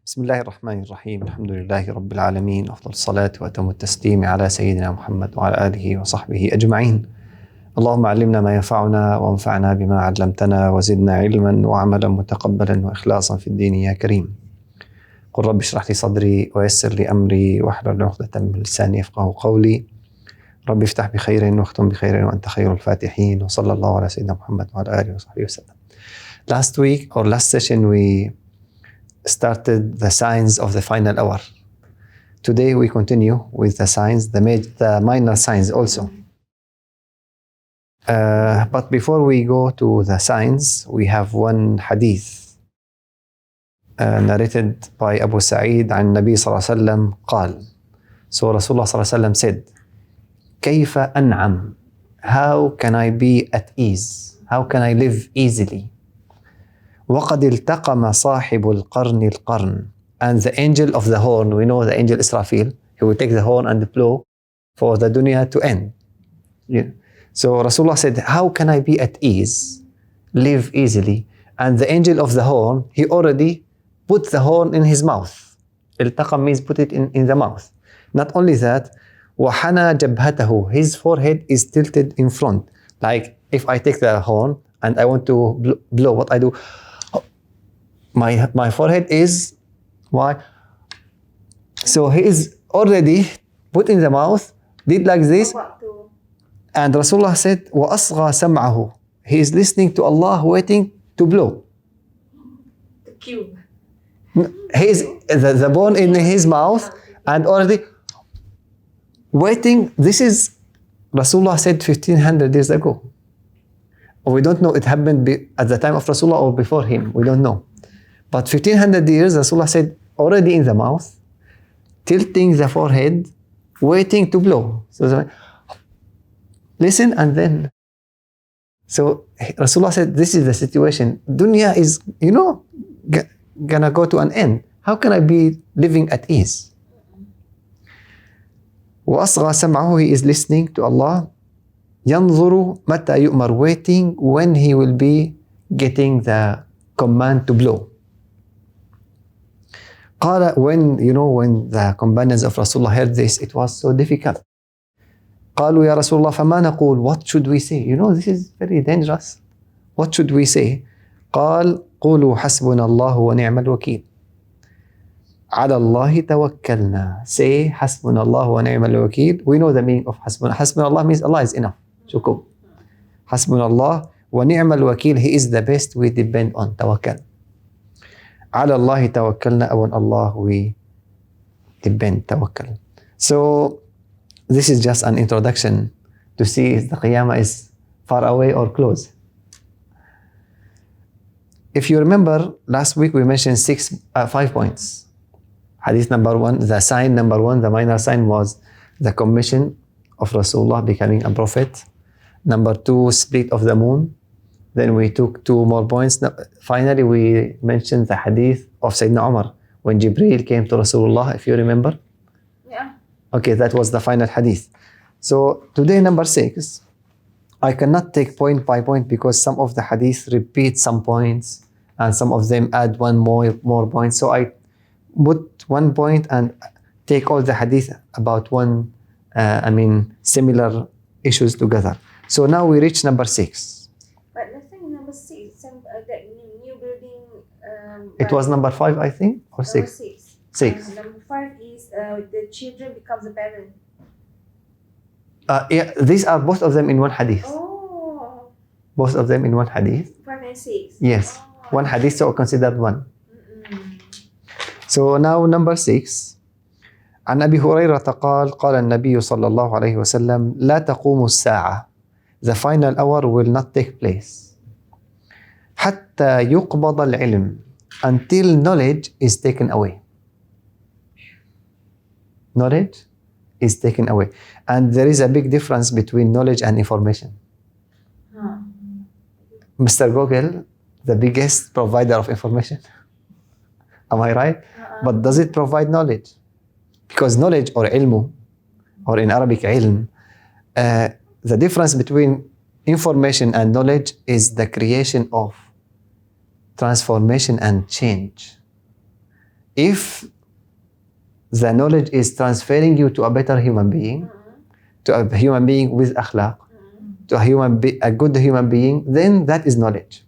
بسم الله الرحمن الرحيم الحمد لله رب العالمين أفضل الصلاة وأتم التسليم على سيدنا محمد وعلى آله وصحبه أجمعين. اللهم علمنا ما ينفعنا وانفعنا بما علمتنا وزدنا علما وعملا متقبلا وإخلاصا في الدين يا كريم. قل رب اشرح لي صدري ويسر لي أمري واحلل عقدة من لساني يفقهوا قولي. رب افتح بخير واختم بخير وأنت خير الفاتحين. وصلى الله على سيدنا محمد وعلى آله وصحبه وسلم. Last week or last session we started the signs of the final hour. Today we continue with the signs, the minor signs also. But before we go to the signs, we have one hadith narrated by Abu Sa'id عن النبي صلى الله عليه وسلم قال. So Rasulullah صلى الله عليه وسلم said, كيف أنعم? How can I be at ease? How can I live easily? وَقَدْ الْتَقَمَ صَاحِبُ الْقَرْنِ الْقَرْنِ. And the angel of the horn, we know the angel Israfil, he will take the horn and blow for the dunya to end. Yeah. So Rasulullah said, how can I be at ease, live easily? And the angel of the horn, he already put the horn in his mouth. التقم means put it in the mouth. Not only that, وَحَنَى جَبْهَتَهُ. His forehead is tilted in front. Like if I take the horn and I want to blow, what I do? My forehead is, why? So he is already put in the mouth, did like this. And Rasulullah said, وَأَصْغَى سَمْعَهُ. He is listening to Allah, waiting to blow. The cube. He is the bone in his mouth and already waiting. This is, Rasulullah said 1500 years ago. We don't know it happened at the time of Rasulullah or before him. We don't know. But 1500 years, Rasulullah said, already in the mouth, tilting the forehead, waiting to blow. So listen and then. So Rasulullah said, this is the situation. Dunya is, gonna go to an end. How can I be living at ease? وَأَصْغَى سَمْعَهُ. He is listening to Allah. يَنْظُرُ مَتَى يُؤْمَرُ. Waiting when he will be getting the command to blow. قال, when the companions of Rasulullah heard this, it was so difficult. قالوا يا رسول الله فما نقول. What should we say? This is very dangerous. What should we say? قال قولوا حسبنا الله ونعم الوكيل. على الله توكلنا. Say حسبنا الله ونعم الوكيل. We know the meaning of حسبنا. حسبنا الله means Allah is enough. شكرا. حسبنا الله ونعم الوكيل. He is the best we depend on. توكل. على الله توكلنا. On Allah we depend. توكل. So this is just an introduction to see if the Qiyamah is far away or close. If you remember, last week we mentioned 5 points. Hadith number 1, the sign number 1, the minor sign was the commission of Rasulullah becoming a prophet. Number 2, split of the moon. Then we took 2 more points. Finally, we mentioned the hadith of Sayyidina Umar when Jibreel came to Rasulullah, if you remember. Yeah. Okay, that was the final hadith. So today, number 6, I cannot take point by point because some of the hadith repeat some points and some of them add one more point. So I put 1 point and take all the hadith about similar issues together. So now we reach number 6. But let's say number 6, that new building. It was number 5, I think, or 6? Number 6. 6. Number 5 is the children becomes a parent. Yeah, these are both of them in one hadith. Oh. Both of them in one hadith. 5 and 6. Yes. Oh. One hadith, so considered one. Mm-mm. So now number 6. عن أبي هريرة قال قال النبي صلى الله عليه وسلم لا تقوم الساعة. The final hour will not take place. حتى يقبض العلم. Until knowledge is taken away. Knowledge is taken away. And there is a big difference between knowledge and information. Huh. Mr. Google, the biggest provider of information. Am I right? But does it provide knowledge? Because knowledge or ilmu, or in Arabic ilm, the difference between information and knowledge is the creation of transformation and change. if the knowledge is transferring you to a better human being, to a human being with akhlaq, to a good human being, then that is knowledge.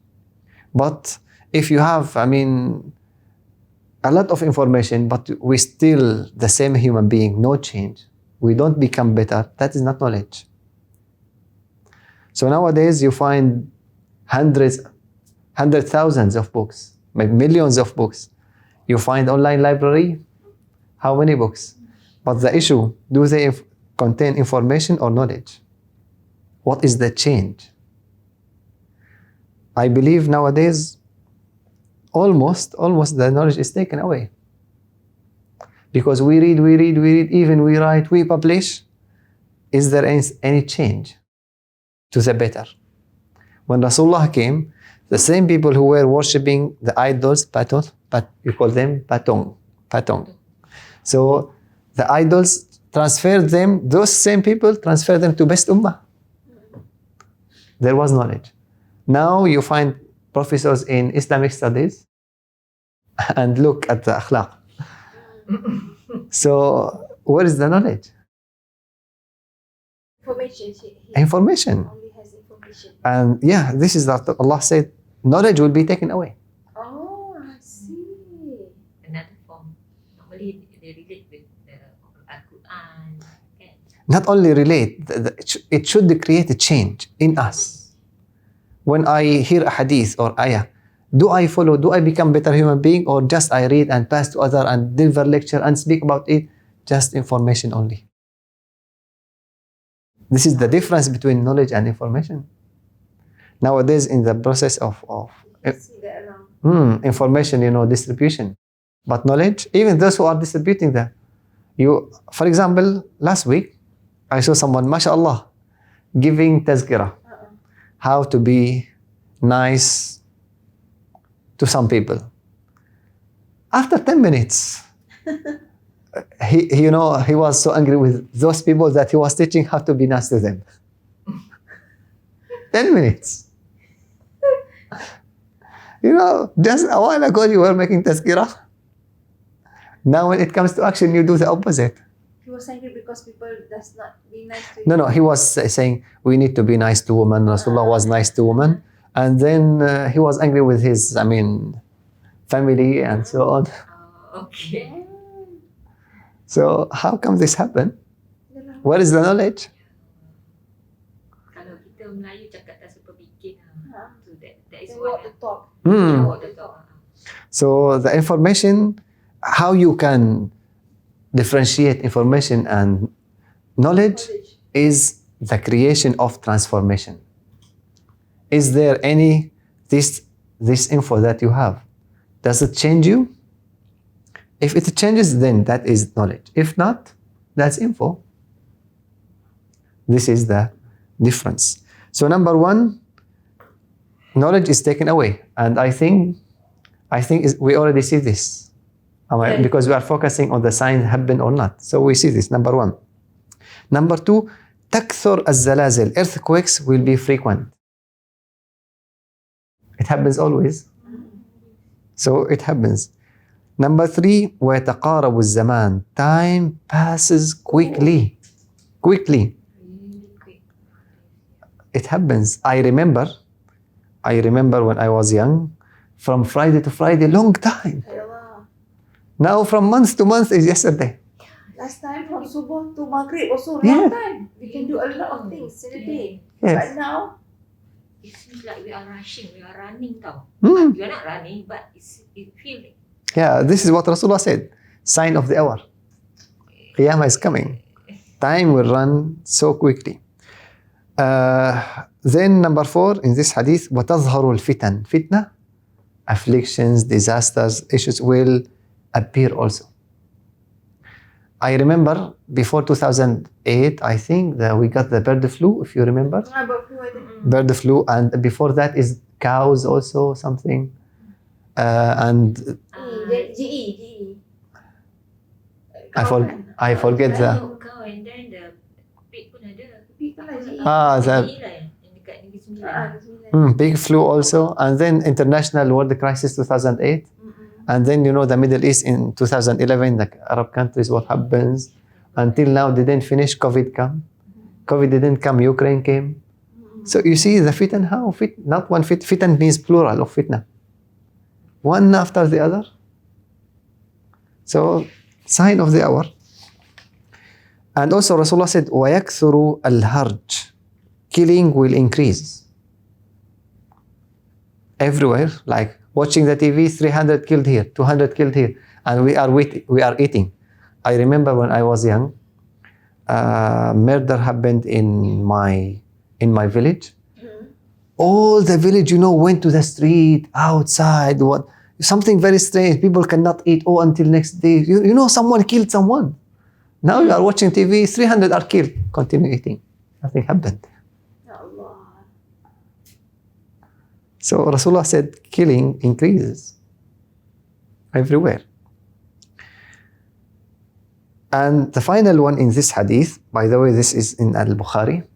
But if you have, I mean, a lot of information, but we still the same human being, no change, we don't become better, that is not knowledge. So nowadays you find hundred thousands of books, maybe millions of books. You find online library, how many books? But the issue, do they contain information or knowledge? What is the change? I believe nowadays almost the knowledge is taken away. Because we read, even we write, we publish. Is there any change to the better? When Rasulullah came, the same people who were worshipping the idols, you call them patong. So the idols transferred them, those same people transferred them to best ummah. There was knowledge. Now you find professors in Islamic studies and look at the akhlaq. So where is the knowledge? Information. Only has information. And yeah, this is that Allah said, knowledge will be taken away. Oh, I see. Another form. Normally they relate with the Al-Quran. Not only relate, it should create a change in us. When I hear a hadith or ayah, do I follow, do I become better human being, or just I read and pass to other and deliver lecture and speak about it, just information only? This is the difference between knowledge and information. Nowadays in the process of See that around. information, distribution. But knowledge, even those who are distributing that, for example, last week, I saw someone, mashallah, giving tazkirah, how to be nice to some people. After 10 minutes, he was so angry with those people that he was teaching how to be nice to them. 10 minutes. Just a while ago you were making tazkirah. Now when it comes to action, you do the opposite. He was angry because people does not be nice to No, he was saying we need to be nice to women. Rasulullah was nice to women. And then he was angry with his, family and so on. Okay. So how come this happened? Where is the knowledge? Kalau kita Melayu cakap tak suka bikin. So that is They what walk the talk. walk the talk. So the information, how you can differentiate information and knowledge is the creation of transformation. Is there this info that you have, does it change you? If it changes, then that is knowledge. If not, that's info. This is the difference. So number one, knowledge is taken away. And I think we already see this. Because we are focusing on the sign happen or not. So we see this, number one. Number two, تكثر الزلازل. Earthquakes will be frequent. It happens always. So it happens. Number three, ويتقارب الزمان. Time passes quickly. Quickly. Really quick. It happens. I remember when I was young, from Friday to Friday, long time. Now from month to month is yesterday. Last time from Subuh to Maghrib also Yeah. long time. We can do a lot of things in a day. Yes. But now, It seems like we are rushing, we are running tau. Hmm. We are not running, but it feels like Yeah, this is what Rasulullah said. Sign of the hour. Qiyamah is coming. Time will run so quickly. Then number four in this hadith, وَتَظْهَرُ الْفِتَنِ. Fitna, afflictions, disasters, issues will appear also. I remember before 2008, I think that we got the bird flu, if you remember. Bird flu, and before that is cows also, something. And GE. I forget the... kau and then the pig pun ada. Pig pun ada, GE. Ini lah yang dekat Negeri Sembilan. Big flu also, and then international world crisis 2008, And then, you know, the Middle East in 2011, the Arab countries, what happens? Until now, they didn't finish, COVID come. COVID didn't come, Ukraine came. So you see the fitan, how not one fitan means plural of fitna. One after the other. So, sign of the hour. And also Rasulullah said, وَيَكْثُرُ الْهَرْجِ. Killing will increase. Everywhere, like watching the TV, 300 killed here, 200 killed here, and we are eating. I remember when I was young, murder happened in my village. All the village, you know, went to the street, outside, something very strange. People cannot eat until next day. You know, someone killed someone. Now you are watching TV, 300 are killed. Continue eating. Nothing happened. So Rasulullah said, killing increases everywhere. And the final one in this hadith, by the way, this is in Al-Bukhari.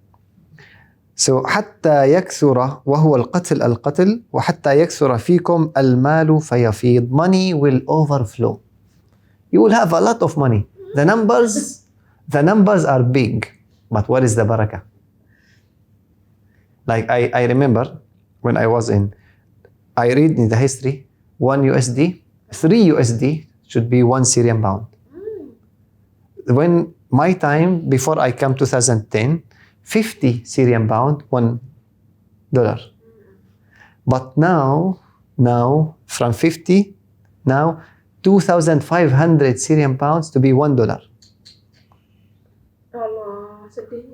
So حتى يكثر وهو القتل وحتى يكثر فيكم المال فيفيض. Money will overflow. You will have a lot of money. The numbers are big, but what is the barakah? Like I remember when I read in the history, 1 USD, 3 USD should be 1 Syrian pound. When my time, before I come 2010, 50 Syrian pound, $1. But now from 50, now 2,500 Syrian pounds to be $1.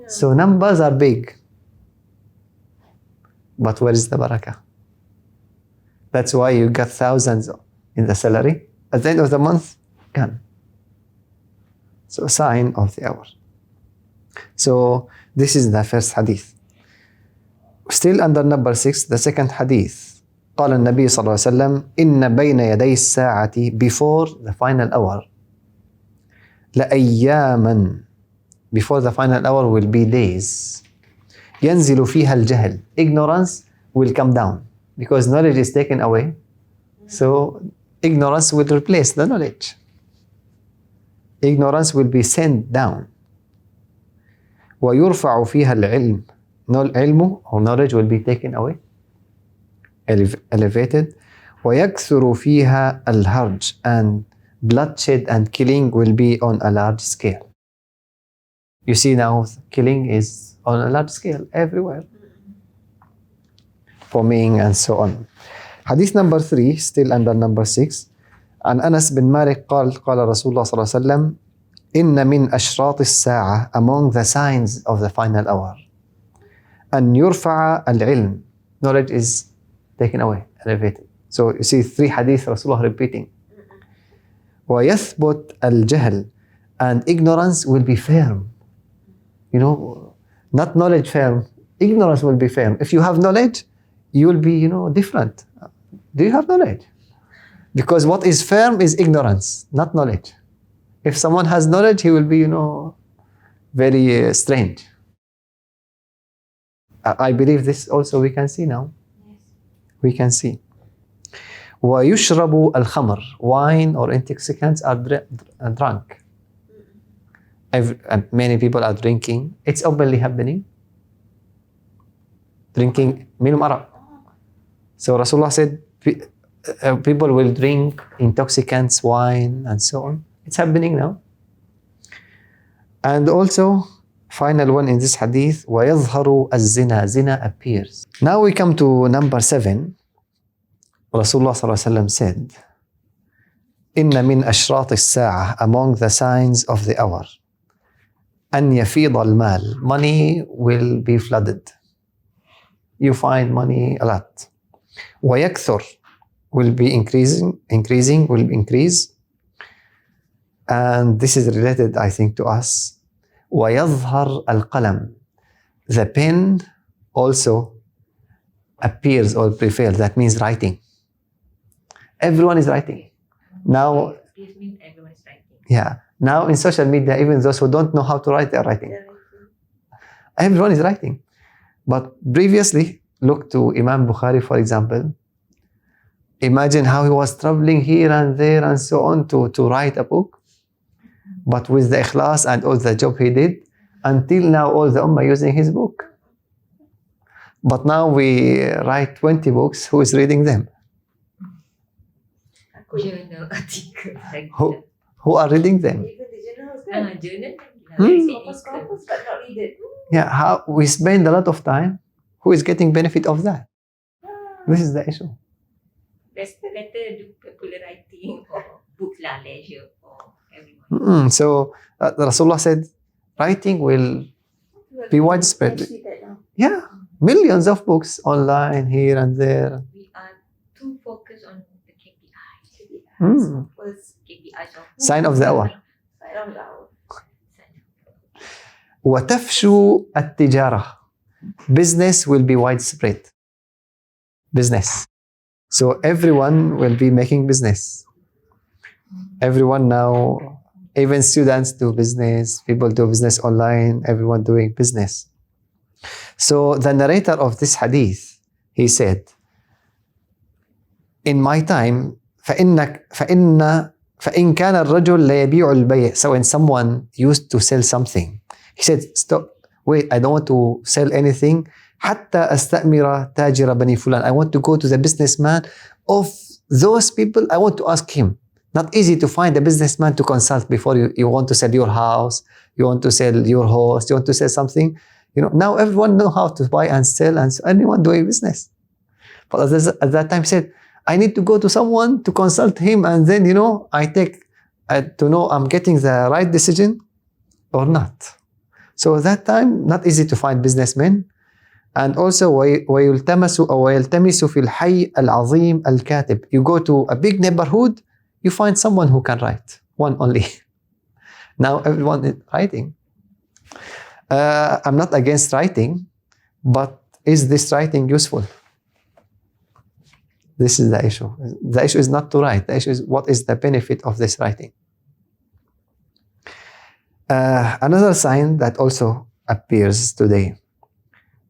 So numbers are big. But where is the barakah? That's why you got thousands in the salary. At the end of the month, gone. So sign of the hour. So this is the first hadith. Still under number 6, the second hadith. قال النبي صلى الله عليه وسلم إن بين يدي الساعة, before the final hour, لأياما, before the final hour will be days. ينزل فيها الجهل. Ignorance will come down because knowledge is taken away. So ignorance will replace the knowledge. Ignorance will be sent down. ويرفع فيها العلم. Ilm or knowledge will be taken away, elevated. ويكثر فيها الهرج, and bloodshed and killing will be on a large scale. You see now, killing is on a large scale everywhere. Bombing and so on. Hadith number 3, still under number 6. عن أنس بن مالك قال رسول الله صلى الله عليه وسلم إن من أشراط الساعة, among the signs of the final hour, أن يرفع العلم, knowledge is taken away, elevated. So you see 3 hadith Rasulullah repeating. ويثبت الجهل, and ignorance will be firm. You know, not knowledge firm, ignorance will be firm. If you have knowledge, you will be, you know, different. Do you have knowledge? Because what is firm is ignorance, not knowledge. If someone has knowledge, he will be, you know, very strange. I believe this also we can see now. Yes. We can see. وَيُشْرَبُ الْخَمْرِ, wine or intoxicants are drunk. Many people are drinking. It's openly happening. Drinking, minum arak. So Rasulullah said, people will drink intoxicants, wine, and so on. It's happening now. And also, final one in this hadith, وَيَظْهَرُ الزِّنَا, zina appears. Now we come to number 7. Rasulullah ﷺ said, إِنَّ مِنْ أَشْرَاطِ السَّاعَةِ, among the signs of the hour, أَنْ يَفِيضَ الْمَالِ, money will be flooded. You find money a lot. وَيَكْثُرْ, will be increasing, will increase. And this is related, I think, to us. وَيَظْهَرْ الْقَلَمِ, the pen also appears or prevails. That means writing. Everyone is writing. Now, It means everyone is writing. yeah. Now in social media, even those who don't know how to write, they are writing. Everyone is writing. But previously, look to Imam Bukhari, for example. Imagine how he was traveling here and there and so on to write a book. But with the ikhlas and all the job he did, until now all the ummah using his book. But now we write 20 books, who is reading them? Journal article. Who are reading them? Even the journals kan. Journal. Corpus but not read it. Yeah, how we spend a lot of time. Who is getting benefit of that? This is the issue. Better do popular writing or books lah, leisure for everyone. So Rasulullah said, writing will be widespread. Actually, that now. Yeah, millions of books online here and there. We are too focused on the KPIs. Was KPIs of Sign of the hour. sign of the hour. وتفشو التجارة. Business will be widespread. Business. So everyone will be making business. Everyone now, even students do business, people do business online, everyone doing business. So the narrator of this hadith, he said, in my time, فإن كان الرجل لا يبيع البيع. So when someone used to sell something, he said, stop, wait, I don't want to sell anything. حتى أستأمر تاجر بني فلان. I want to go to the businessman of those people. I want to ask him. Not easy to find a businessman to consult before you want to sell your house, you want to sell your horse, you want to sell something. You know, now everyone know how to buy and sell, and anyone doing business. But at that time said, I need to go to someone to consult him, and then, you know, I take to know I'm getting the right decision or not. So at that time, not easy to find businessmen. And also, ويلتمس في الحي العظيم الكاتب. You go to a big neighborhood, you find someone who can write, one only. Now everyone is writing. I'm not against writing, but is this writing useful? This is the issue. The issue is not to write. The issue is what is the benefit of this writing. Another sign that also appears today.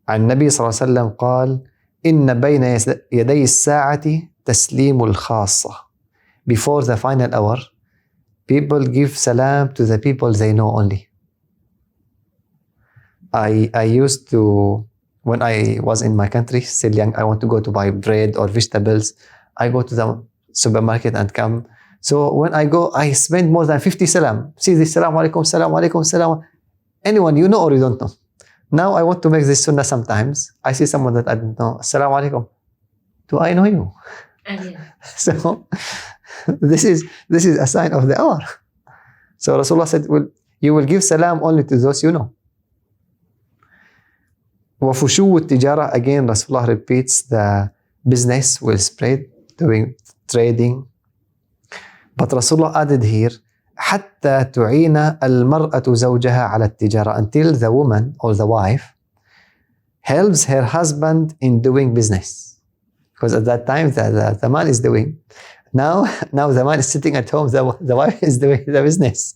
عن النبي صلى الله عليه وسلم قال إن بين يدي الساعة تسليم الخاصة. Before the final hour, people give salam to the people they know only. I used to, when I was in my country, still young, I want to go to buy bread or vegetables. I go to the supermarket and come. So when I go, I spend more than 50 salam. See this, salam alaikum, salam alaikum, salam. Anyone you know or you don't know. Now I want to make this sunnah sometimes. I see someone that I don't know. Assalamu alaikum. Do I know you? So this is a sign of the hour. So Rasulullah said, well, you will give salam only to those you know. وفشو التجارة, again Rasulullah repeats the business will spread, doing trading. But Rasulullah added here, حتى تعين المرأة زوجها على التجارة, until the woman or the wife helps her husband in doing business. Because at that time the man is doing. Now the man is sitting at home, the wife is doing the business.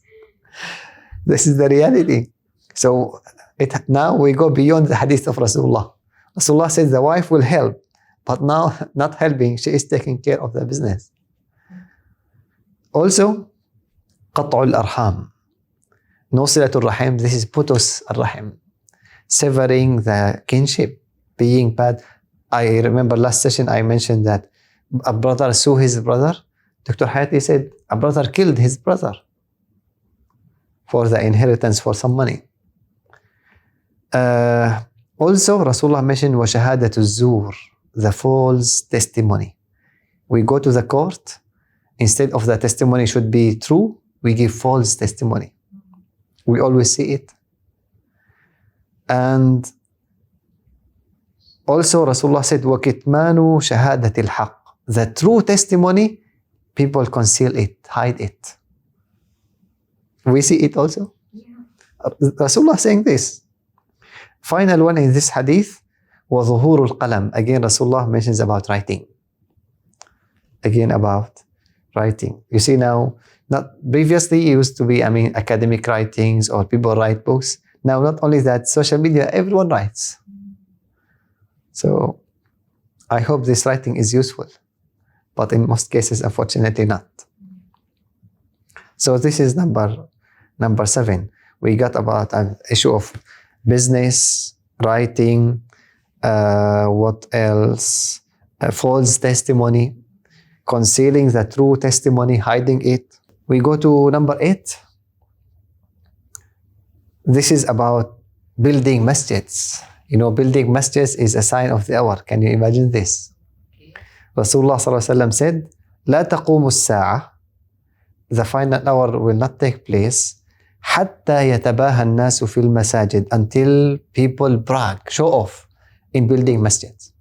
This is the reality. So now we go beyond the hadith of Rasulullah. Rasulullah says the wife will help, but now not helping, she is taking care of the business. Also, قطع الأرحام. No صلة الرحم, this is putus الرحم. Severing the kinship, being bad. I remember last session I mentioned that a brother sued his brother. Dr. Hayati said a brother killed his brother for the inheritance, for some money. Also, Rasulullah mentioned وَشَهَادَةُ الزُّورِ, the false testimony. We go to the court, instead of the testimony should be true, we give false testimony. We always see it. And also Rasulullah said وَكِتْمَانُ شَهَادَةِ الْحَقِّ, the true testimony, people conceal it, hide it. We see it also. Rasulullah saying this. Final one in this hadith, وَظُهُورُ الْقَلَمِ. Again, Rasulullah mentions about writing. Again, about writing. You see now, not previously it used to be, academic writings or people write books. Now, not only that, social media, everyone writes. So, I hope this writing is useful. but in most cases, unfortunately, not. So this is number 7. We got about an issue of business, writing, what else? False testimony, concealing the true testimony, hiding it. We go to number 8. This is about building masjids. You know, building masjids is a sign of the hour. Can you imagine this? Okay. Rasulullah ﷺ said, لا تقوم الساعة, the final hour will not take place حتى يتباهى الناس في المساجد, until people brag, show off in building masjids.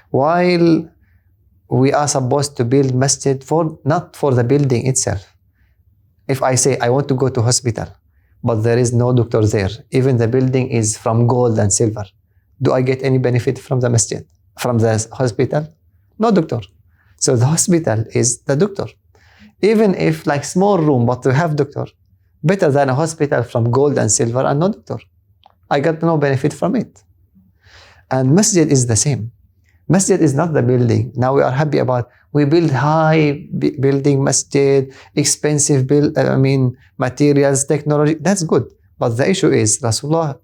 While we are supposed to build masjid not for the building itself. If I say I want to go to hospital, but there is no doctor there, even the building is from gold and silver, do I get any benefit from the masjid, from the hospital? No doctor. So the hospital is the doctor. Even if like small room, but to have doctor, better than a hospital from gold and silver and no doctor. I got no benefit from it. And masjid is the same. Masjid is not the building. Now we are happy about, we build high building masjid, expensive materials, technology. That's good. But the issue is Rasulullah,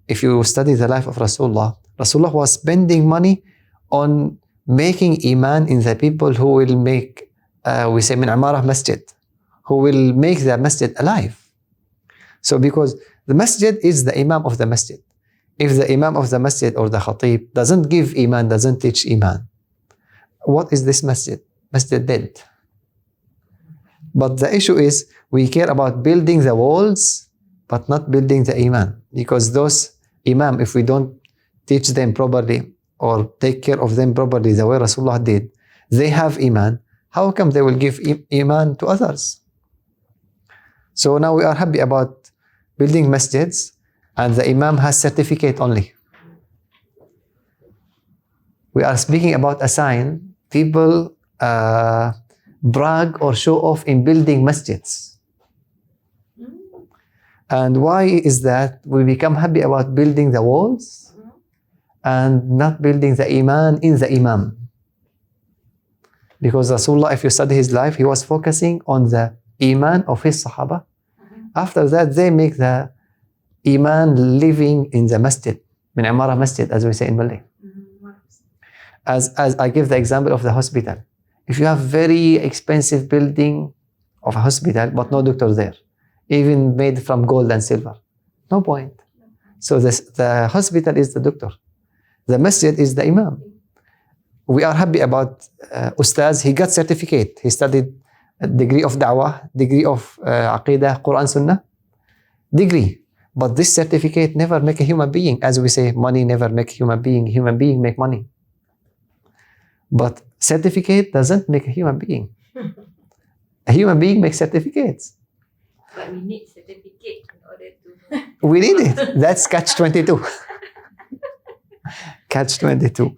if you study the life of Rasulullah was spending money on making iman in the people who will make, we say min amarah masjid, who will make the masjid alive. So because the masjid is the imam of the masjid. If the imam of the masjid or the khatib doesn't give iman, doesn't teach iman, what is this masjid? Masjid dead. But the issue is we care about building the walls, but not building the iman. Because those imam, if we don't teach them properly or take care of them properly the way Rasulullah did, they have iman. How come they will give iman to others? So now we are happy about building masjids, and the imam has certificate only. We are speaking about a sign. People brag or show off in building masjids. And why is that? We become happy about building the walls and not building the iman in the imam. Because Rasulullah, if you study his life, he was focusing on the iman of his sahaba. After that, they make the iman living in the masjid, min amara masjid, as we say in Malay. As I give the example of the hospital. If you have very expensive building of a hospital, but no doctor there, even made from gold and silver, no point. So the hospital is the doctor. The masjid is the imam. We are happy about Ustaz. He got certificate. He studied a degree of da'wah, degree of aqidah, Quran, Sunnah, degree. But this certificate never make a human being. As we say, money never make a human being make money. But certificate doesn't make a human being. A human being makes certificates. But we need certificate in order to... We need it. That's catch-22. Catch-22.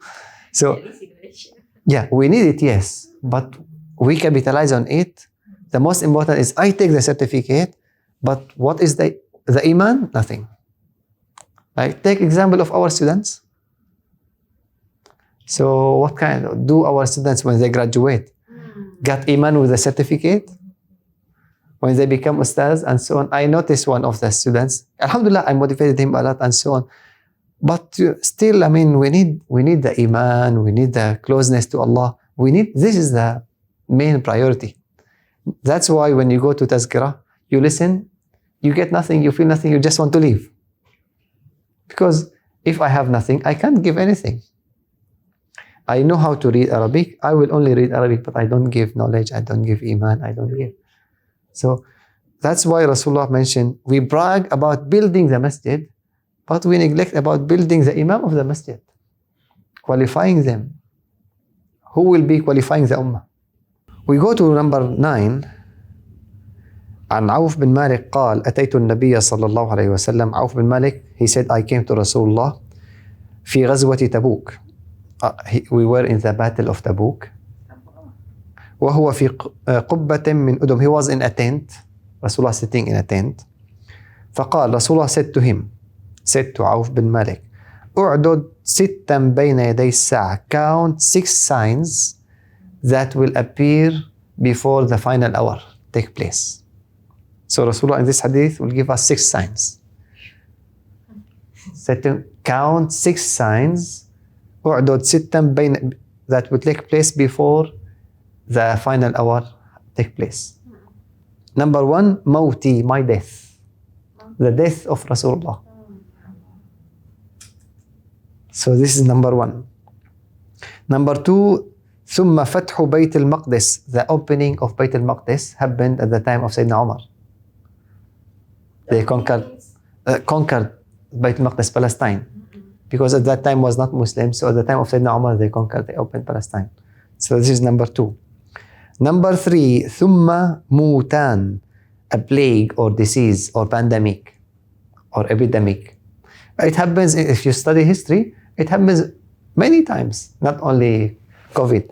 So, At least in Malaysia. yeah, we need it, yes. But we capitalize on it. The most important is I take the certificate, but what is the iman? Nothing. Like, take example of our students. So what kind of, do our students when they graduate got iman with a certificate? When they become ustaz and so on. I noticed one of the students, alhamdulillah, I motivated him a lot and so on. But still, we need the iman, we need the closeness to Allah. This is the main priority. That's why when you go to tazkirah, you listen, you get nothing, you feel nothing, you just want to leave. Because if I have nothing, I can't give anything. I know how to read Arabic, I will only read Arabic, but I don't give knowledge, I don't give iman, I don't give. So that's why Rasulullah mentioned, we brag about building the masjid, but we neglect about building the imam of the masjid, qualifying them. Who will be qualifying the ummah? We go to number 9. عن عوف بن مالك قال أتيت النبي صلى الله عليه وسلم. عوف بن مالك, he said, I came to Rasulullah في غزوة تبوك. We were in the battle of Tabuk. وهو في قبة من أدم. He was in a tent. Rasulullah sitting in a tent. فقال, Rasulullah said to him, said to Auf bin Malik, أعدد 6 بين يدي الساعة. Count 6 signs that will appear before the final hour take place. So Rasulullah in this hadith will give us 6 signs. Set count 6 signs أعدد 6 بين that will take place before the final hour take place. Number 1, mawti, my death. The death of Rasulullah. So this is number 1. Number 2, ثم فتح بيت المقدس. The opening of Bayt al-Maqdis happened at the time of Sayyidina Umar. They conquered Bayt al-Maqdis, Palestine. Because at that time was not Muslim, so at the time of Sayyidina Umar they conquered, they opened Palestine. So this is number 2. Number 3, ثم موتان, a plague or disease or pandemic or epidemic. It happens, if you study history, it happens many times, not only COVID.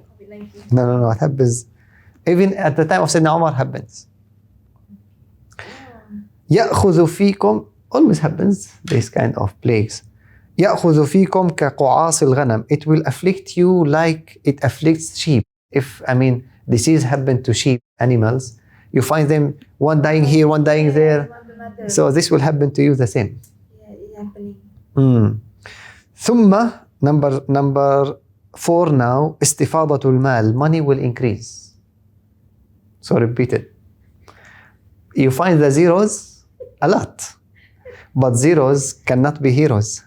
No, it happens. Even at the time of Sayyidina Umar happens. يأخذ فيكم, always happens, this kind of plagues. يأخذ فيكم كقعاص الغنم. It will afflict you like it afflicts sheep. If, disease happen to sheep, animals, you find them, one dying here, one dying there. So this will happen to you the same. Yeah, it's happening. ثم, number 4 now, استفاضة المال. Money will increase. So repeat it. You find the zeros a lot, but zeros cannot be heroes.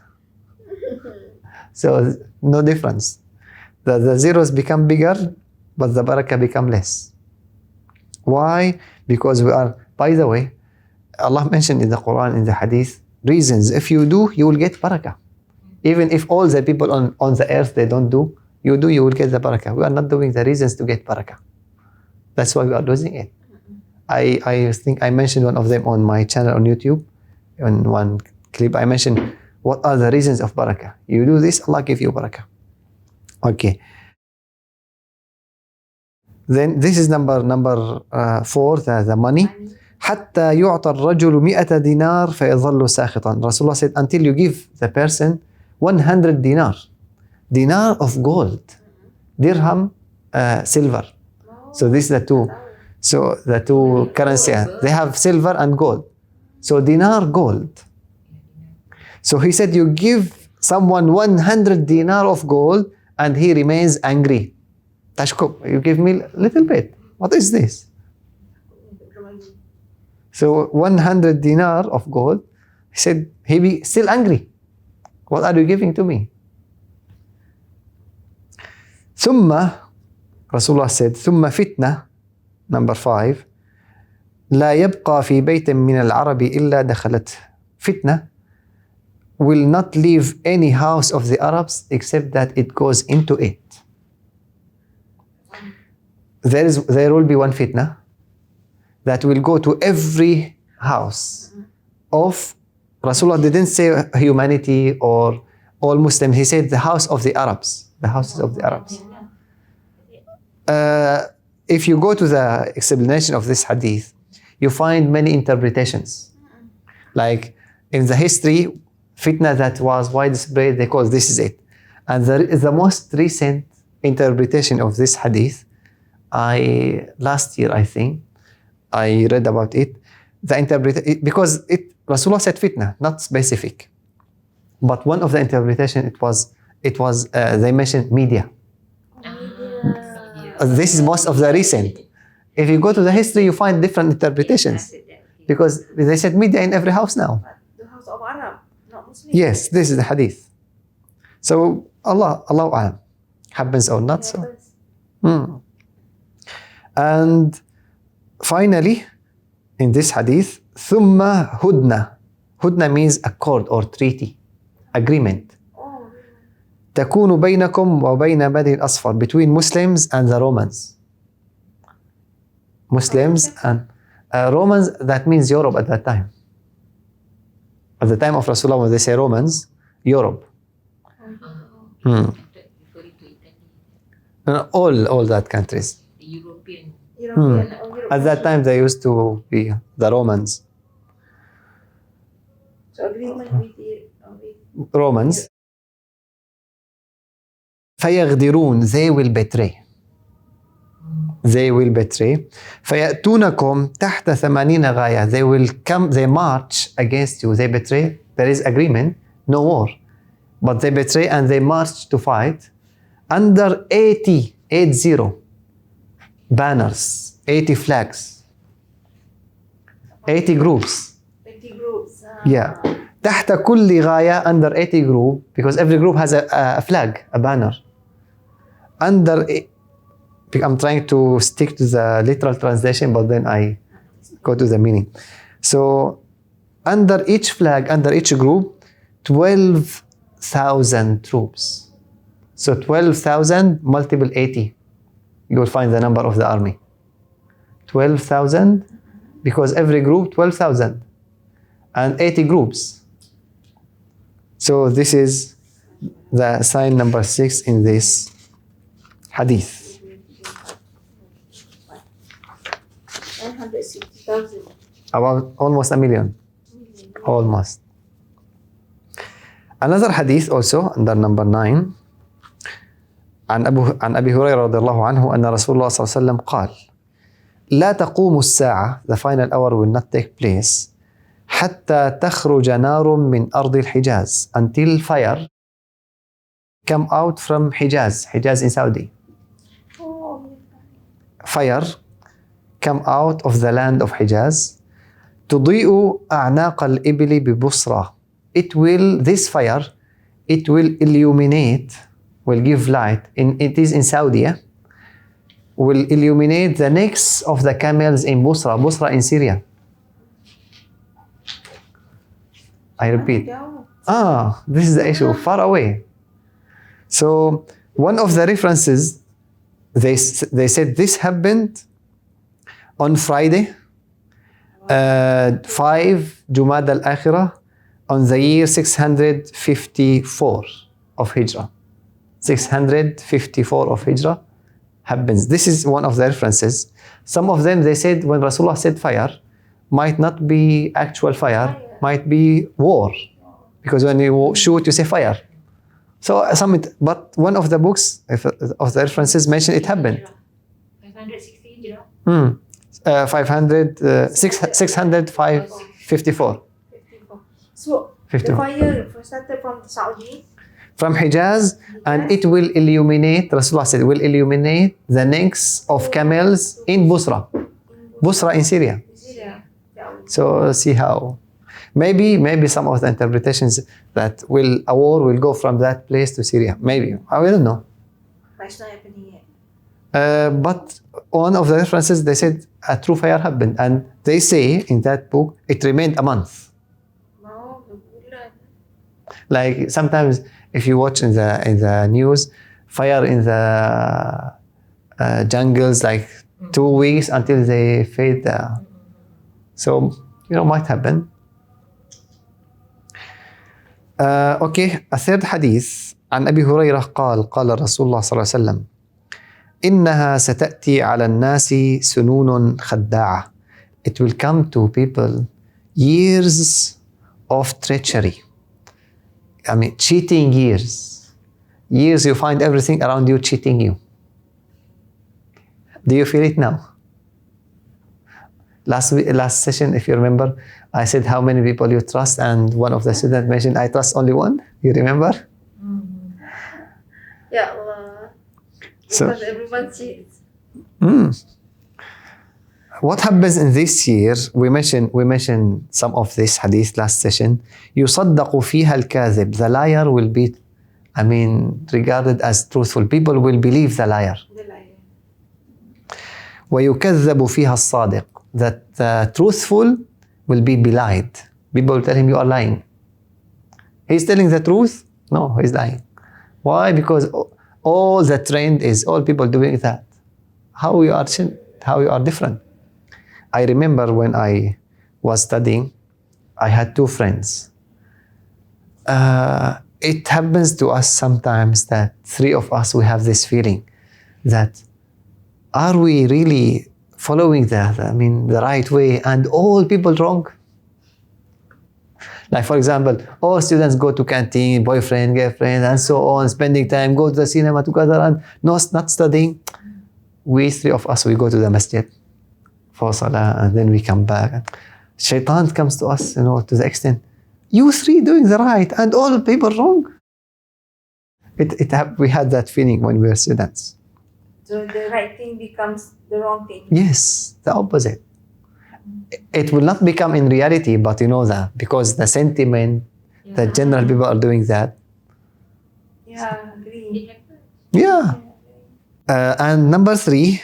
So no difference. The zeros become bigger, but the barakah become less. Why? Because we are, by the way, Allah mentioned in the Quran, in the Hadith, reasons. If you do, you will get barakah. Even if all the people on the earth, they don't do, you do, you will get the barakah. We are not doing the reasons to get barakah. That's why we are losing it. I think I mentioned one of them on my channel on YouTube. In one clip, I mentioned, what are the reasons of barakah? You do this, Allah give you barakah. Okay. Then this is number 4, the money. حتى يعطى الرجل 100 دينار فيظل ساخطا. Rasulullah said, until you give the person 100 dinar. Dinar of gold. Dirham, silver. So these are the two. So the two currencies, they have silver and gold. So dinar, gold. So he said, you give someone 100 dinar of gold and he remains angry. Tashkub, you give me a little bit. What is this? So 100 dinar of gold, he said, he be still angry. What are you giving to me? ثم, Rasulullah said, ثم فتنة, number 5, لا يبقى في بيت من العرب إلا دخلته. Fitna will not leave any house of the Arabs except that it goes into it. There will be one fitna that will go to every house of, Rasulullah didn't say humanity or all Muslims, he said the house of the Arabs, the houses of the Arabs. If you go to the explanation of this hadith, you find many interpretations. Like in the history, fitna that was widespread, they call this is it. And the most recent interpretation of this hadith, last year I think, I read about it. Because Rasulullah said fitna, not specific. But one of the interpretation it was they mentioned media. This is most of the recent. If you go to the history, you find different interpretations. Because they said media in every house now. The house of Arab, not Muslim. Yes, this is the hadith. So Allah A'lam. Happens or not so. And finally, in this hadith, ثم هدنة. Hudna means accord or treaty, agreement. تكون بينكم وبين بني الأصفر, between Muslims and the Romans. Muslims and Romans, that means Europe at that time. At the time of Rasulullah, when they say Romans, Europe. All that countries. European. At that time, they used to be the Romans. So agreement with the Romans. فيغدرون, they will betray. they will betray. فَيَأْتُونَكُمْ تَحْتَ 80 غاية. They will come, they march against you, they betray. There is agreement, no war. But they betray and they march to fight under 80 banners, 80 flags, 80 groups. 20 groups. Yeah. تحت كل غاية, under 80 group, because every group has a flag, a banner. Under, I'm trying to stick to the literal translation, but then I go to the meaning. So, under each flag, under each group, 12,000 troops. So 12,000 multiple 80. You will find the number of the army. 12,000, because every group 12,000 and 80 groups. So this is the sign number 6 in this hadith. 160,000. About almost a million. Almost. Another hadith also under number 9. عن أبي هريرة رضي الله عنه أن رسول الله صلى الله عليه وسلم قال: لا تقوم الساعة, the final hour will not take place, حتى تخرج نار من أرض الحجاز, until fire come out from Hijaz in Saudi. Fire come out of the land of Hijaz. تضيء أعناق الإبل ببصرة. This fire, it will illuminate, will give light, it is in Saudi, will illuminate the necks of the camels in Busra in Syria. I repeat. This is the issue, far away. So one of the references, they said this happened on Friday, 5 Jumad al-Akhirah, on the year 654 of Hijrah. 654 of Hijrah happens. This is one of the references. Some of them, they said when Rasulullah said fire, might not be actual fire, might be war. Because when you shoot, you say fire. So but one of the books of the references mentioned it happened. 560 Hijrah. 654. So 54. the fire started from Saudi? From Hijaz, and it will illuminate, Rasulullah said, will illuminate the necks of camels in Busra in Syria. So see how, maybe some of the interpretations that a war will go from that place to Syria. Maybe, I don't know. But it's not happening yet. But one of the references, they said a true fire happened, and they say in that book it remained a month. Like sometimes if you watch in the news, fire in the jungles, like 2 weeks until they fade. So might happen. Okay, a third hadith. عن أبي هريرة قال رسول الله صلى الله عليه وسلم: إنها ستأتي على الناس سنون خداعة. It will come to people years of treachery. I mean, cheating years. Years you find everything around you cheating you. Do you feel it now? Last session, if you remember, I said how many people you trust, and one of the students mentioned, I trust only one. You remember? Yeah, so, because everyone cheats. What happens in this year? We mentioned some of this hadith last session. يصدق فيها الكاذب. The liar will be, regarded as truthful. People will believe the liar. The liar. ويكذب فيها الصادق. That the truthful will be belied. People will tell him, you are lying. He's telling the truth? No, he's lying. Why? Because all the trend is all people doing that. How you are different. I remember when I was studying, I had 2 friends. It happens to us sometimes that 3 of us, we have this feeling that are we really following the right way and all people wrong? Like for example, all students go to canteen, boyfriend, girlfriend, and so on, spending time, go to the cinema together and not studying. we three of us, we go to the masjid for salah and then we come back. Shaitan comes to us, to the extent, you three doing the right and all people wrong. We had that feeling when we were students. So the right thing becomes the wrong thing. Yes, the opposite. It will not become in reality, but that because the sentiment that general people are doing that. Yeah, agree. Yeah. And number 3,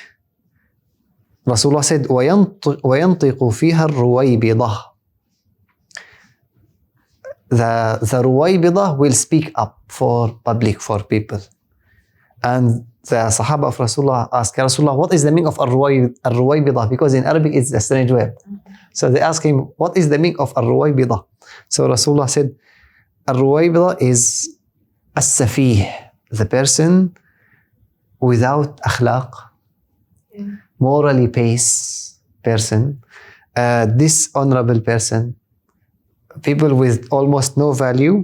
Rasulullah said, وَيَنْطِقُ فِيهَا الرُّوَيْبِضَةِ. The ruwaybidah will speak up for public, for people. And the Sahaba of Rasulullah asked, Rasulullah, what is the meaning of al-ruwaybidah? Because in Arabic it's a strange word. So they asked him, what is the meaning of al-ruwaybidah? So Rasulullah said, al-ruwaybidah is as-safih, the person without akhlaq, morally base person, dishonorable person, people with almost no value.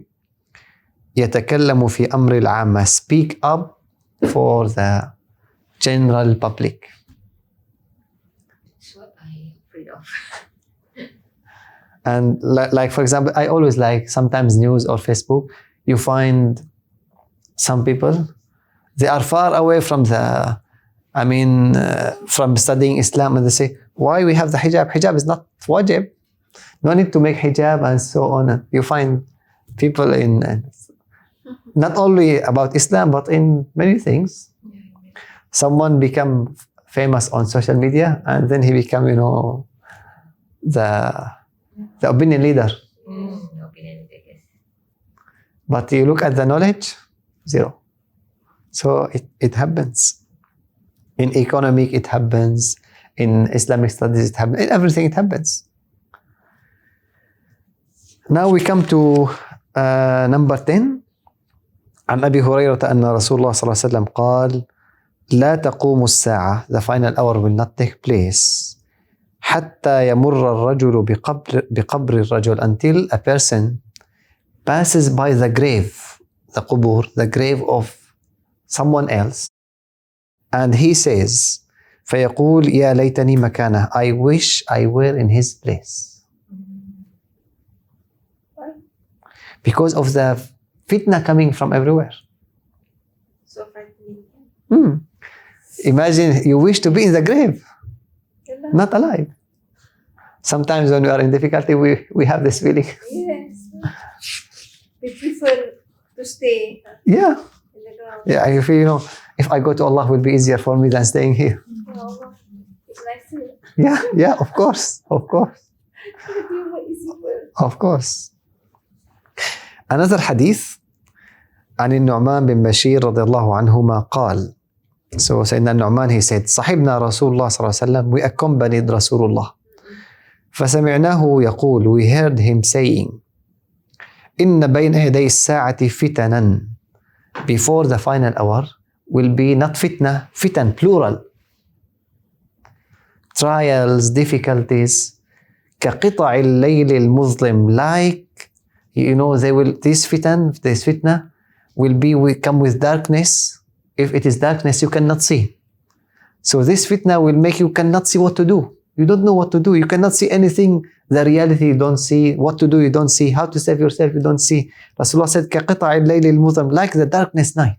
يتكلم في أمر العامة, speak up for the general public. That's what I'm afraid of. And like for example, I always like sometimes news or Facebook, you find some people, they are far away from from studying Islam, and they say, why we have the hijab? Hijab is not wajib. No need to make hijab and so on. You find people in, not only about Islam, but in many things. Someone become famous on social media and then he become, the opinion leader. Opinion leader, yes. But you look at the knowledge, zero. So it happens. In economic, it happens. In Islamic studies, it happens. In everything, it happens. Now we come to number 10. عن أبي هريرة أن رسول الله صلى الله عليه وسلم قال لا تقوم الساعة, the final hour will not take place, حتى يمر الرجل بقبر الرجل, until a person passes by the grave, the qubur, the grave of someone else, and he says فيقول يا ليتني مكانه, I wish I were in his place. Because of the fitna coming from everywhere. So frightening. Imagine you wish to be in the grave, not alive. Sometimes when we are in difficulty, we have this feeling. Yes. We prefer to stay Yeah. in the ground. Yeah, you feel, if I go to Allah, it will be easier for me than staying here. Oh, it's nicer. Yeah, of course. Of course. Another hadith عن النعمان بن بشير رضي الله عنهما قال, so Sayyidina Nu'man, he said, صحبنا رسول الله صلى الله عليه وسلم, we accompanied Rasulullah. فسمعناه يقول, we heard him saying, إن بين يدي الساعة فتنا, before the final hour will be not fitna, fitan, plural. Trials, difficulties, كقطع الليل المظلم, like, this fitna will come with darkness. If it is darkness, you cannot see. So this fitna will make you cannot see what to do. You don't know what to do. You cannot see anything. The reality you don't see. What to do you don't see. How to save yourself you don't see. Rasulullah said, كقطع الليل المظلم, like the darkness night.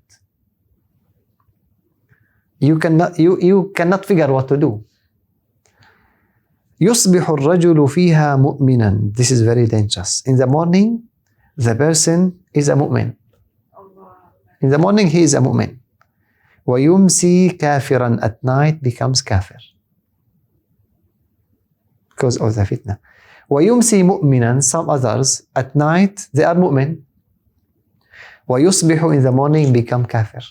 You cannot figure what to do. يصبح الرجل فيها مؤمنا. This is very dangerous. In the morning, the person is a mu'min. In the morning, he is a mu'min. ويمسي كافرا, at night becomes kafir. Because of the fitna. ويمسي مؤمنا, some others, at night, they are mu'min. ويصبح, in the morning, become kafir.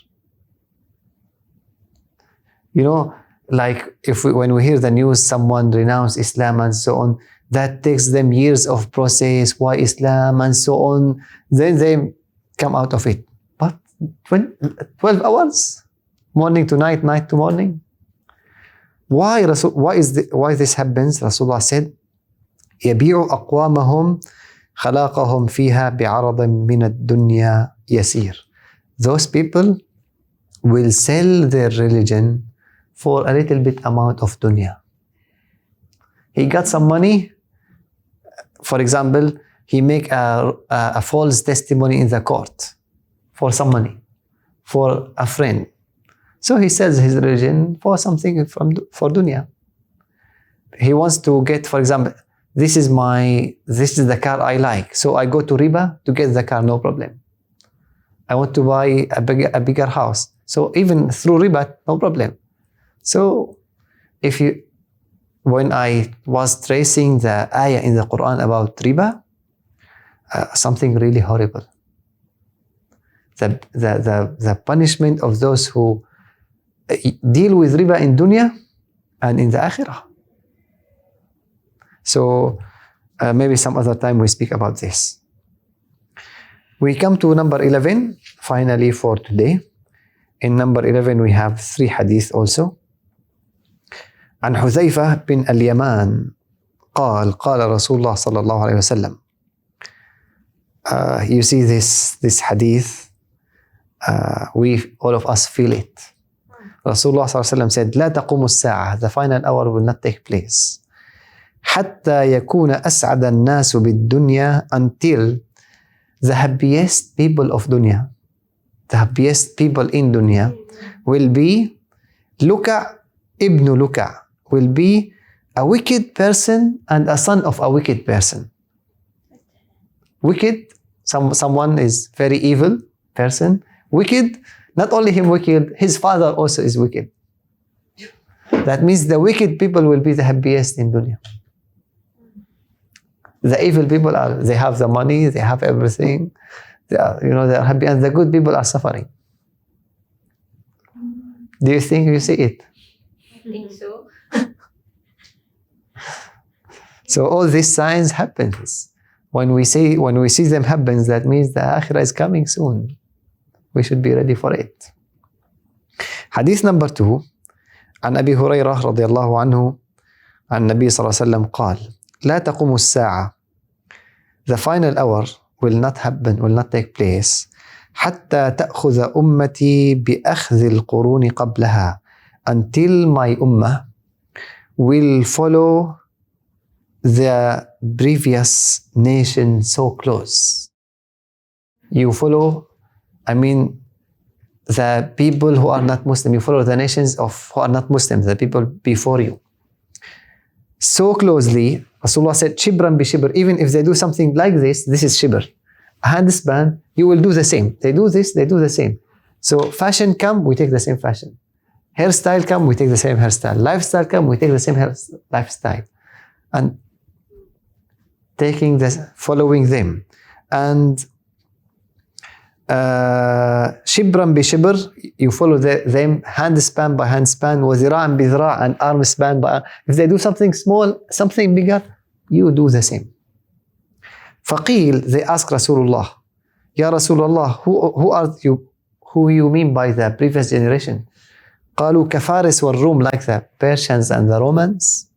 Like when we hear the news, someone renounce Islam and so on, that takes them years of process, why Islam and so on, then they come out of it. But 12 hours, morning to night, night to morning. Why this happens? Rasulullah said, يبيع أقوامهم خلاقهم فيها بعرض من الدنيا يسير. Those people will sell their religion for a little bit amount of dunya. He got some money. For example, he make a false testimony in the court for some money, for a friend. So he sells his religion for something for dunya. He wants to get, for example, this is the car I like. So I go to riba to get the car, no problem. I want to buy a bigger house. So even through riba, no problem. So when I was tracing the ayah in the Quran about riba, something really horrible. The punishment of those who deal with riba in dunya and in the akhirah. So maybe some other time we speak about this. We come to number 11, finally for today. In number 11 we have 3 hadith also. عن حذيفة بن اليمان قال رسول الله صلى الله عليه وسلم. You see this hadith, all of us feel it. Rasulullah صلى الله عليه وسلم said, لا تقوم الساعة, the final hour will not take place. حتى يكون أسعد الناس بالدنيا, until the happiest people of dunya, the happiest people in dunya will be Luka ibn Luka, will be a wicked person and a son of a wicked person. Wicked, someone is very evil person. Wicked, not only him wicked, his father also is wicked. That means the wicked people will be the happiest in dunya. The evil people they have the money, they have everything, they are happy, and the good people are suffering. Do you think you see it? I think so. So all these signs happens. When we see them happens, that means the akhirah is coming soon. We should be ready for it. Hadith number 2. عن أبي هريرة رضي الله عنه عن النبي صلى الله عليه وسلم قال لا تقوم الساعة, the final hour will not happen, will not take place حتى تأخذ أمتي بأخذ القرون قبلها, until my ummah will follow the previous nation so close. You follow, the people who are not Muslim, you follow the nations who are not Muslims, the people before you. So closely, Rasulullah said, shibran bi shibr, even if they do something like this is shibr. A handspan, you will do the same. They do this, they do the same. So fashion come, we take the same fashion. Hairstyle come, we take the same hairstyle. Lifestyle come, we take the same lifestyle. And following them. And shibran bi shibr, you follow them hand span by hand span, wa zira'an bi zira', and arm span by arm. If they do something small, something bigger, you do the same. Faqil, they ask Rasulullah, Ya Rasulullah, who you mean by the previous generation? قالوا كفارس والروم, like the Persians and the Romans.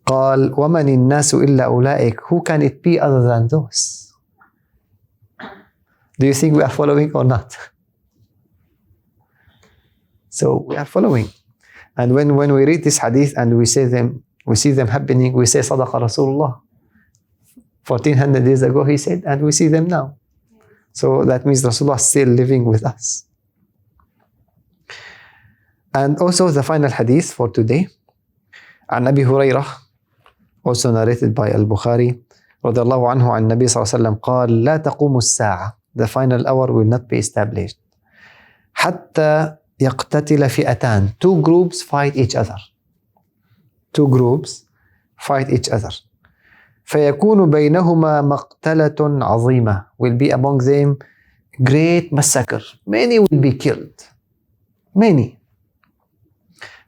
قال ومن الناس إلا أولئك, who can it be other than those? Do you think we are following or not? So we are following. And when we read this hadith and we see them happening, we say Sadaqa Rasulullah. 1400 years ago he said, and we see them now. So that means Rasulullah is still living with us. And also the final hadith for today, عن أبي هريرة, also narrated by Al-Bukhari, رضي الله عنه عن النبي صلى الله عليه وسلم قال لا تقوم الساعة, the final hour will not be established حتى يقتتل فئتان, 2 groups fight each other. 2 groups fight each other. فيكون بينهما مقتلة عظيمة, will be among them great massacre. Many will be killed. Many.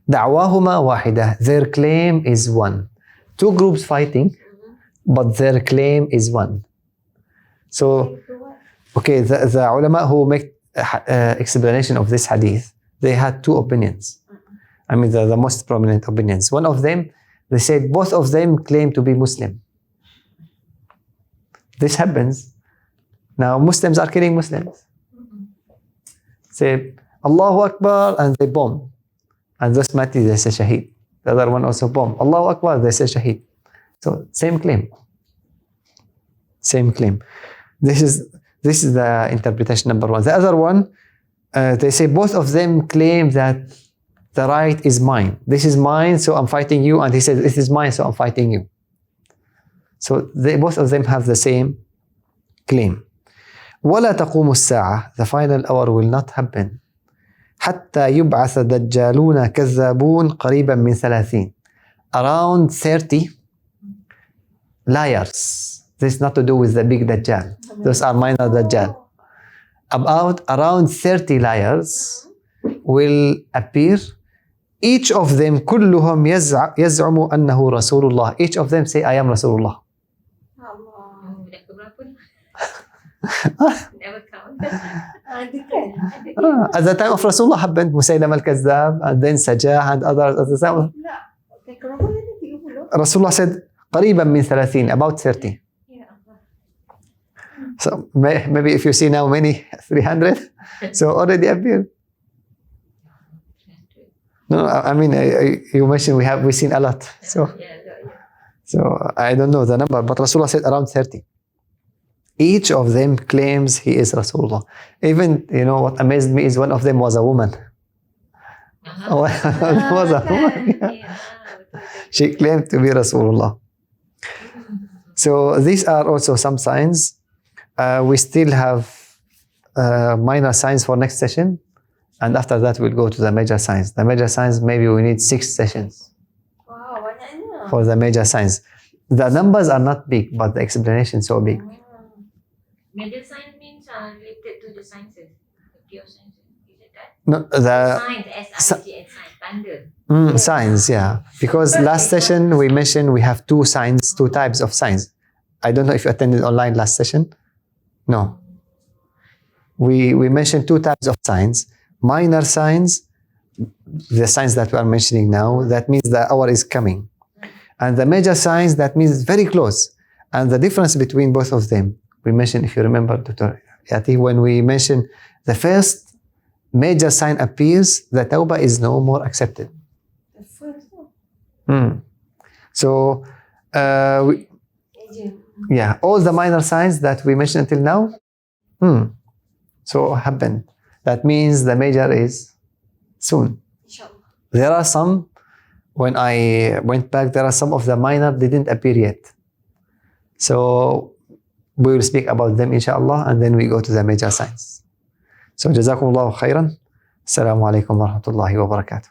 دعواهما واحدة, their claim is one. 2 groups fighting, but their claim is one. So, okay, the ulama who make explanation of this hadith, they had 2 opinions. The most prominent opinions. One of them, they said both of them claim to be Muslim. This happens. Now Muslims are killing Muslims. Say Allahu Akbar and they bomb. And those mati, they say shaheed. The other one also bomb. Allahu Akbar, they say shaheed. So same claim. Same claim. This is the interpretation number one. The other one, they say both of them claim that the right is mine. This is mine, so I'm fighting you. And he says, this is mine, so I'm fighting you. So both of them have the same claim. وَلَا تَقُومُ السَّاعَةِ The final hour will not happen. حَتَّى يُبْعَثَ دَجَّالُونَ كَذَّابُونَ قَرِيبًا مِنْ 30. Around 30 liars. This is not to do with the big Dajjal. Those are minor Dajjal. Around 30 liars will appear. Each of them كلهم يزعم أنه رسول الله. Each of them say, I am Rasulullah. Never count. At the time of Rasulullah happened Musaylam al-Kazzab and then Sajah and others at the time. Rasulullah said قريبا من 30, about 30. So maybe if you see now many 300, so already appeared. No, I mean you mentioned we've seen a lot. So I don't know the number, but Rasulullah said around 30. Each of them claims he is Rasulullah. Even, you know, what amazed me is one of them was a woman. Was a woman. Yeah. She claimed to be Rasulullah. So these are also some signs. We still have minor signs for next session. And after that, we'll go to the major signs. The major signs, maybe we need 6 sessions. Wow, banyaknya. For the major signs. The numbers are not big, but the explanation is so big. Major science means related to the sciences, the pure sciences. Is it that? No, the Science, S-I-G and science, thunder. Signs, yeah. Because last session we mentioned we have 2 signs, 2 types of signs. I don't know if you attended online last session. No. We mentioned 2 types of signs. Minor signs, the signs that we are mentioning now, that means the hour is coming. And the major signs, that means very close. And the difference between both of them, we mentioned, if you remember, Dr. Yati, when we mentioned the first major sign appears, the tawbah is no more accepted. The first one. So, yeah, all the minor signs that we mentioned until now, so happened. That means the major is soon. Inshallah. There are some, when I went back, there are some of the minor didn't appear yet. So we will speak about them inshallah, and then we go to the major signs. So jazakumullahu khairan. Assalamu alaikum wa rahmatullahi wa barakatuh.